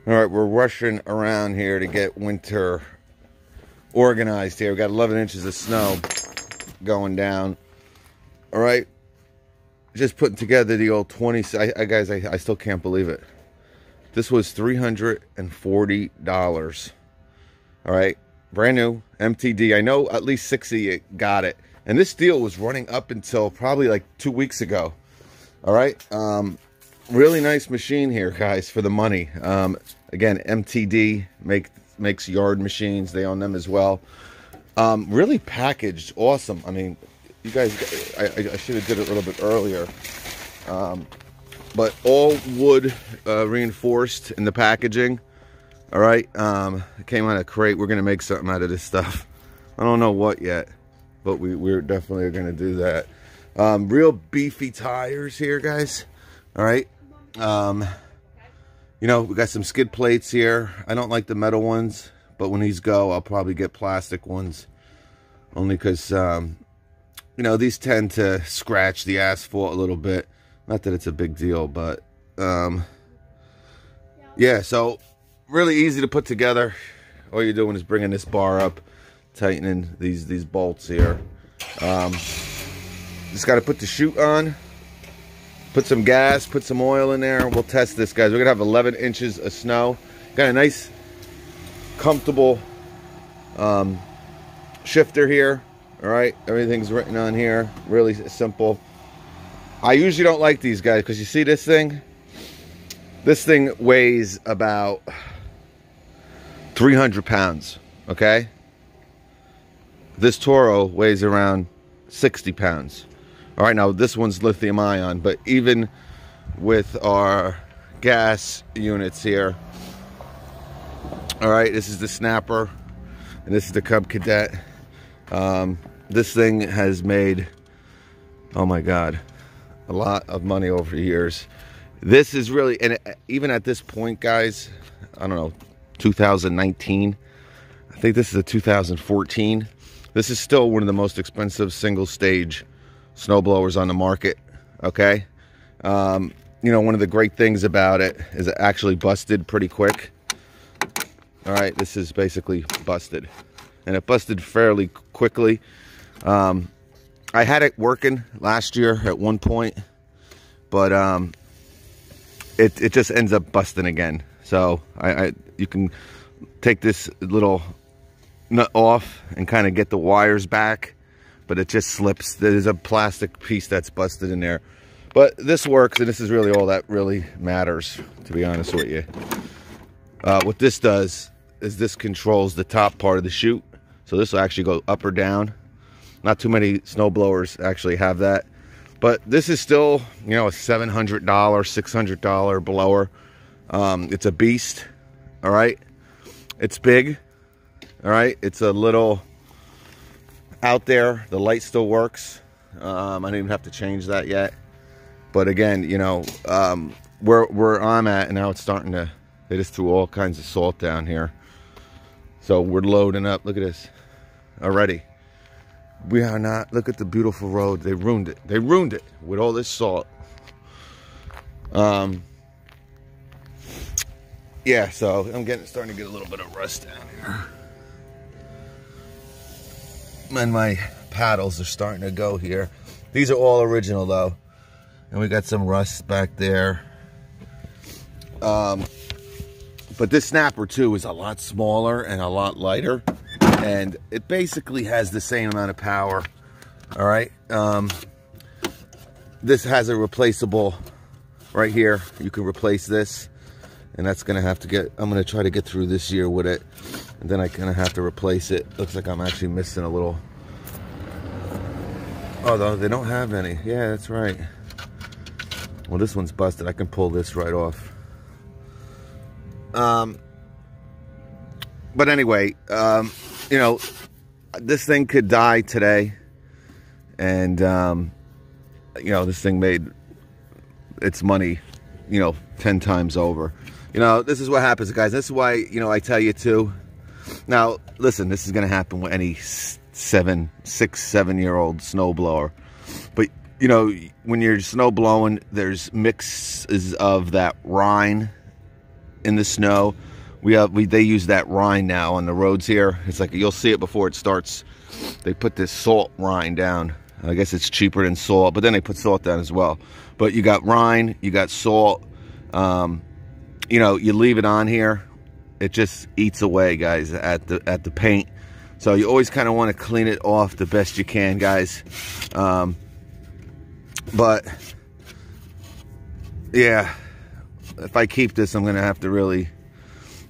All right, we're rushing around here to get winter organized here. We got 11 inches of snow going down. All right, just putting together the old 20. Guys, I still can't believe it. This was $340. All right, brand new MTD. I know at least 6 of you got it, and this deal was running up until probably like 2 weeks ago. All right, really nice machine here, guys, for the money. Again, MTD makes yard machines. They own them as well. Really packaged, awesome. I mean, you guys, I should have did it a little bit earlier. But all wood reinforced in the packaging. All right, it came out of a crate. We're gonna make something out of this stuff. I don't know what yet, but we're definitely gonna do that. Real beefy tires here, guys. All right. You know, we got some skid plates here. I don't like the metal ones, but when these go, I'll probably get plastic ones. Only because, you know, these tend to scratch the asphalt a little bit. Not that it's a big deal, but, yeah, so really easy to put together. All you're doing is bringing this bar up, tightening these bolts here. Just got to put the chute on. Put some gas, put some oil in there. We'll test this, guys. We're gonna have 11 inches of snow. Got a nice, comfortable shifter here. All right, everything's written on here. Really simple. I usually don't like these guys because you see this thing? This thing weighs about 300 pounds, okay? This Toro weighs around 60 pounds. All right, now this one's lithium ion, but even with our gas units here, all right, this is the Snapper, and this is the Cub Cadet. This thing has made, oh my God, a lot of money over the years. This is really, and even at this point, guys, I don't know, 2019, I think this is a 2014. This is still one of the most expensive single stage snow blowers on the market. Okay, you know, one of the great things about it is it actually busted pretty quick. All right, this is basically busted, and it busted fairly quickly. I had it working last year at one point, but it just ends up busting again. So you can take this little nut off and kind of get the wires back, but it just slips. There's a plastic piece that's busted in there, but this works, and this is really all that really matters, to be honest with you. What this does is this controls the top part of the chute, so this will actually go up or down. Not too many snow blowers actually have that, but this is still, you know, a $700 $600 blower. It's a beast. All right, it's big. All right, it's a little out there. The light still works. I didn't even have to change that yet, but again, you know, where I'm at, and now it's starting to, they just threw all kinds of salt down here, so we're loading up. Look at this already. We are not, look at the beautiful road. They ruined it. They ruined it with all this salt. Yeah, so I'm starting to get a little bit of rust down here. And my paddles are starting to go here. These are all original though. And we got some rust back there. But this Snapper too is a lot smaller and a lot lighter. And it basically has the same amount of power. All right. This has a replaceable right here. You can replace this. And that's gonna have to get, I'm gonna try to get through this year with it. And then I'm gonna have to replace it. Looks like I'm actually missing a little. Oh, no, they don't have any. Yeah, that's right. Well, this one's busted. I can pull this right off. But anyway, you know, this thing could die today. And, you know, this thing made its money, you know, 10 times over. You know, this is what happens, guys. This is why, you know, I tell you too. Now, listen, this is going to happen with any 6, 7-year-old snowblower. But, you know, when you're snow blowing, there's mixes of that rime in the snow. They use that rind now on the roads here. It's like, you'll see it before it starts. They put this salt rind down. I guess it's cheaper than salt, but then they put salt down as well. But you got rind, you got salt. You know, you leave it on here, it just eats away, guys, at the paint. So you always kind of want to clean it off the best you can, guys. But yeah, if I keep this, I'm gonna have to really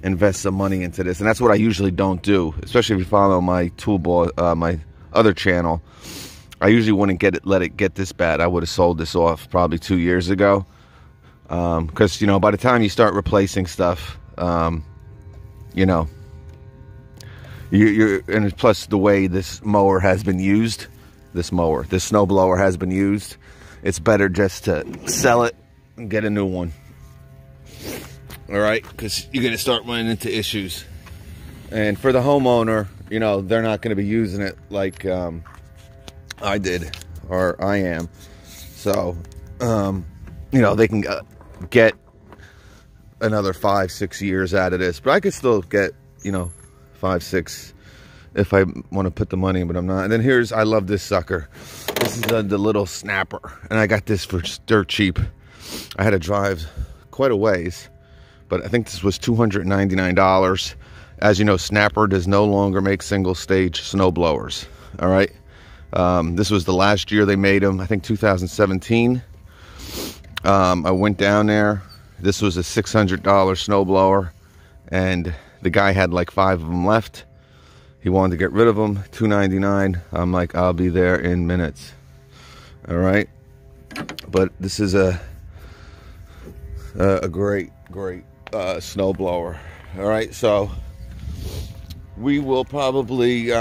invest some money into this, and that's what I usually don't do. Especially if you follow my toolbar, my other channel, I usually wouldn't let it get this bad. I would have sold this off probably 2 years ago, because you know, by the time you start replacing stuff, you know, and plus the way this mower has been used, this snow blower has been used, it's better just to sell it and get a new one. All right, because you're gonna start running into issues. And for the homeowner, you know, they're not gonna be using it like I did, or I am. So, you know, they can get another 5-6 years out of this, but I could still get, you know, 5-6 if I want to put the money in, but I'm not. And then I love this sucker. This is the little snapper, and I got this for dirt cheap. I had to drive quite a ways, but I think this was $299. As you know, Snapper does no longer make single stage snow blowers. All right, this was the last year they made them, I think 2017. I went down there. This was a $600 snow blower, and the guy had like 5 of them left. He wanted to get rid of them. $299. I'm like, I'll be there in minutes. All right, but this is a great snow blower. All right, so we will probably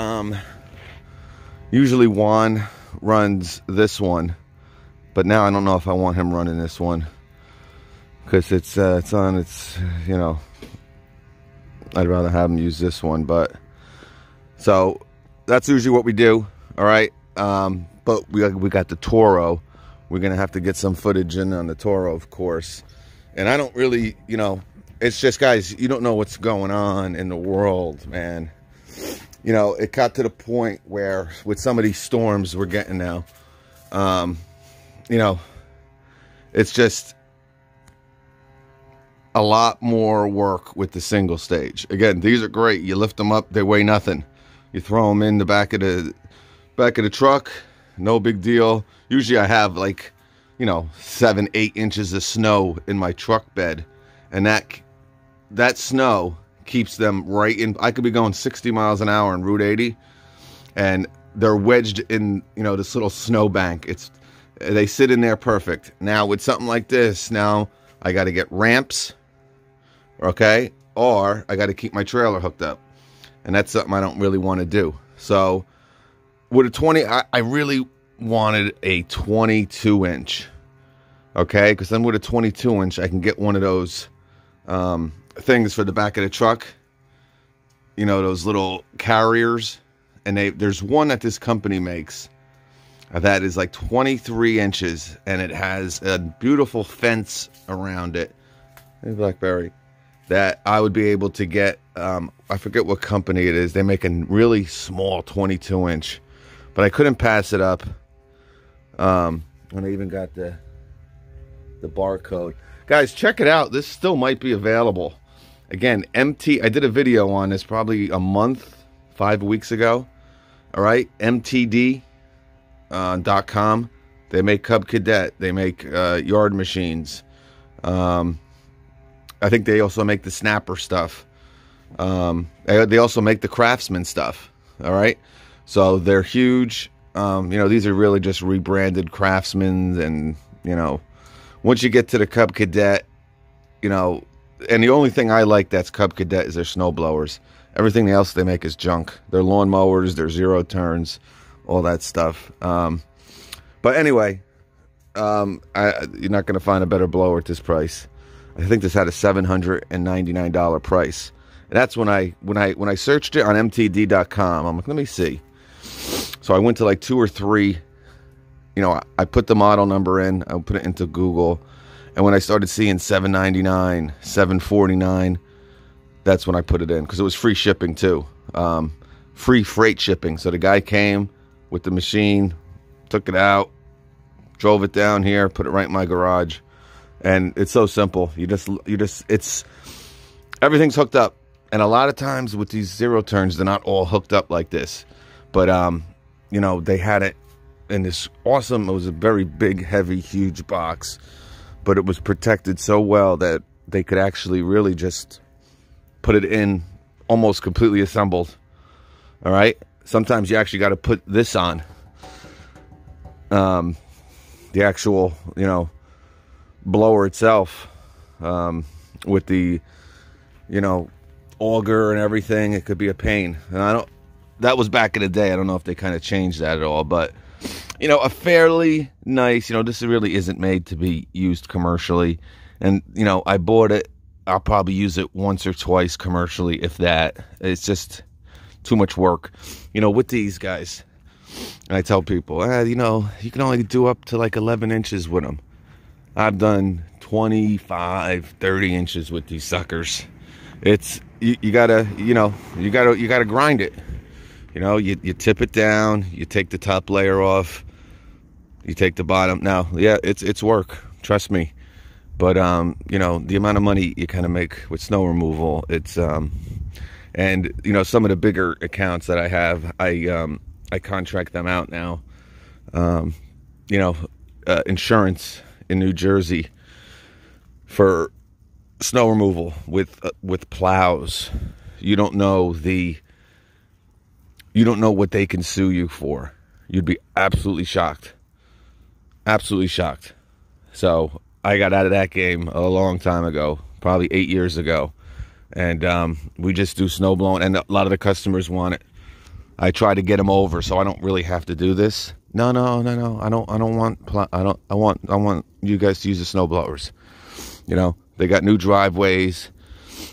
usually Juan runs this one, but now I don't know if I want him running this one, because it's you know, I'd rather have him use this one. But so that's usually what we do. All right, but we got the Toro. We're gonna have to get some footage in on the Toro, of course. And I don't really, you know, it's just, guys, you don't know what's going on in the world, man. You know, it got to the point where with some of these storms we're getting now, you know, it's just a lot more work with the single stage. Again, these are great. You lift them up, they weigh nothing. You throw them in the back of the truck, no big deal. Usually I have like, you know, 7-8 inches of snow in my truck bed, and that snow keeps them right in. I could be going 60 miles an hour on Route 80, and they're wedged in, you know, this little snow bank. They sit in there perfect. Now with something like this, now I got to get ramps, okay, or I got to keep my trailer hooked up, and that's something I don't really want to do. So with a 20, I really wanted a 22-inch, okay, because then with a 22-inch I can get one of those things for the back of the truck, you know, those little carriers. And there's one that this company makes that is like 23 inches, and it has a beautiful fence around it. Hey, Blackberry. That I would be able to get, I forget what company it is. They make a really small 22-inch, but I couldn't pass it up. And I even got the barcode. Guys, check it out. This still might be available. Again, I did a video on this probably a month, 5 weeks ago. All right, MTD.com. They make Cub Cadet. They make yard machines. I think they also make the Snapper stuff. They also make the Craftsman stuff. All right, so they're huge. You know, these are really just rebranded Craftsman, and you know, once you get to the Cub Cadet, you know, and the only thing I like that's Cub Cadet is their snow blowers. Everything else they make is junk. Their lawn mowers, their zero turns, all that stuff. But anyway, you're not going to find a better blower at this price. I think this had a $799 price. And that's when I searched it on MTD.com. I'm like, let me see. So I went to like 2 or 3. You know, I put the model number in. I put it into Google, And when I started seeing $7.99, $7.49, that's when I put it in, because it was free shipping too. Free freight shipping. So the guy came with the machine, took it out, drove it down here, put it right in my garage. And it's so simple. Everything's hooked up. And a lot of times with these zero turns, they're not all hooked up like this. But, you know, they had it in this awesome, it was a very big, heavy, huge box. But it was protected so well that they could actually really just put it in almost completely assembled. All right. Sometimes you actually got to put this on. The actual, you know, blower itself, with the, you know, auger and everything. It could be a pain. And that was back in the day. I don't know if they kind of changed that at all, but you know, a fairly nice, you know, this really isn't made to be used commercially. And, you know, I bought it. I'll probably use it once or twice commercially, if that. It's just too much work, you know, with these guys. And I tell people, you know, you can only do up to like 11 inches with them. I've done 25, 30 inches with these suckers. It's, you gotta, you know, you gotta grind it. You know, you tip it down, you take the top layer off, you take the bottom. Now, yeah, it's work, trust me. But, you know, the amount of money you kind of make with snow removal, it's, and, you know, some of the bigger accounts that I have, I contract them out now. You know, insurance in New Jersey for snow removal with plows. You don't know what they can sue you for. You'd be absolutely shocked. Absolutely shocked. So I got out of that game a long time ago, probably 8 years ago. And we just do snow blowing, and a lot of the customers want it. I try to get them over so I don't really have to do this. No. I want you guys to use the snow blowers. You know, they got new driveways.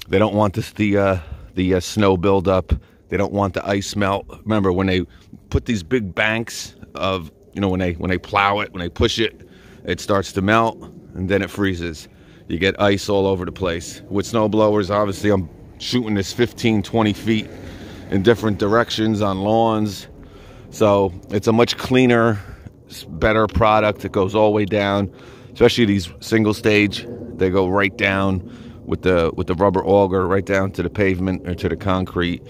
They don't want the snow buildup. They don't want the ice melt. Remember, when they put these big banks of, you know, when they plow it, when they push it, it starts to melt and then it freezes. You get ice all over the place. With snow blowers, obviously, I'm shooting this 15, 20 feet in different directions on lawns. So it's a much cleaner, better product. It goes all the way down, especially these single stage. They go right down with the rubber auger right down to the pavement or to the concrete.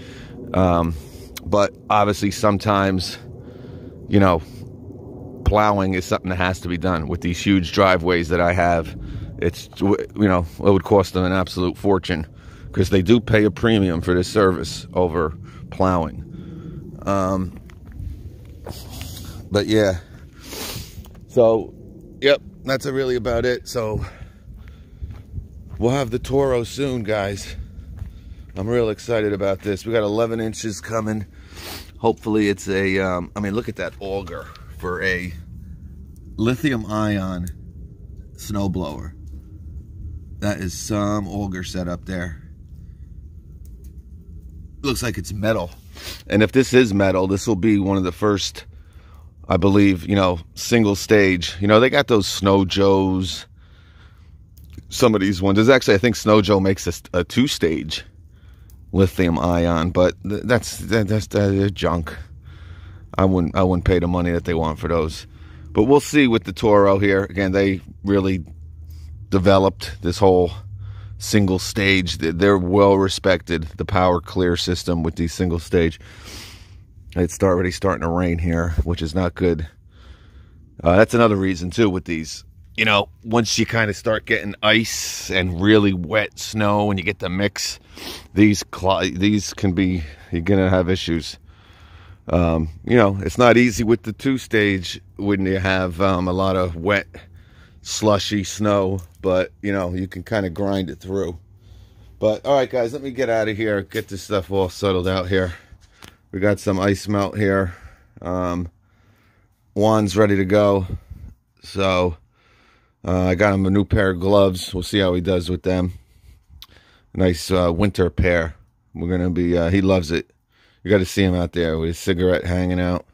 But obviously sometimes, you know, plowing is something that has to be done with these huge driveways that I have. It's, you know, it would cost them an absolute fortune because they do pay a premium for this service over plowing. But yeah, so yep, that's really about it. So we'll have the Toro soon, guys. I'm real excited about this. We got 11 inches coming. Hopefully it's a, I mean, look at that auger for a lithium ion snowblower. That is some auger set up there. Looks like it's metal. And if this is metal, this will be one of the first, I believe, you know, single stage. You know, they got those Snow Joes. Some of these ones. There's actually, I think Snow Joe makes a two-stage lithium ion, but that's junk. I wouldn't pay the money that they want for those. But we'll see with the Toro here. Again, they really developed this whole single stage. They're well respected, the Power Clear system with these single stage. It's already starting to rain here, which is not good. That's another reason too with these. You know, once you kind of start getting ice and really wet snow and you get the mix, these can be, you're gonna have issues. You know, it's not easy with the two-stage when you have a lot of wet, slushy snow, but you know, you can kind of grind it through. But all right, guys, let me get out of here, get this stuff all settled out here. We got some ice melt here. Juan's ready to go, so I got him a new pair of gloves. We'll see how he does with them. Nice winter pair. We're gonna be, he loves it. You got to see him out there with his cigarette hanging out.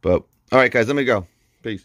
But all right, guys, let me go. Peace.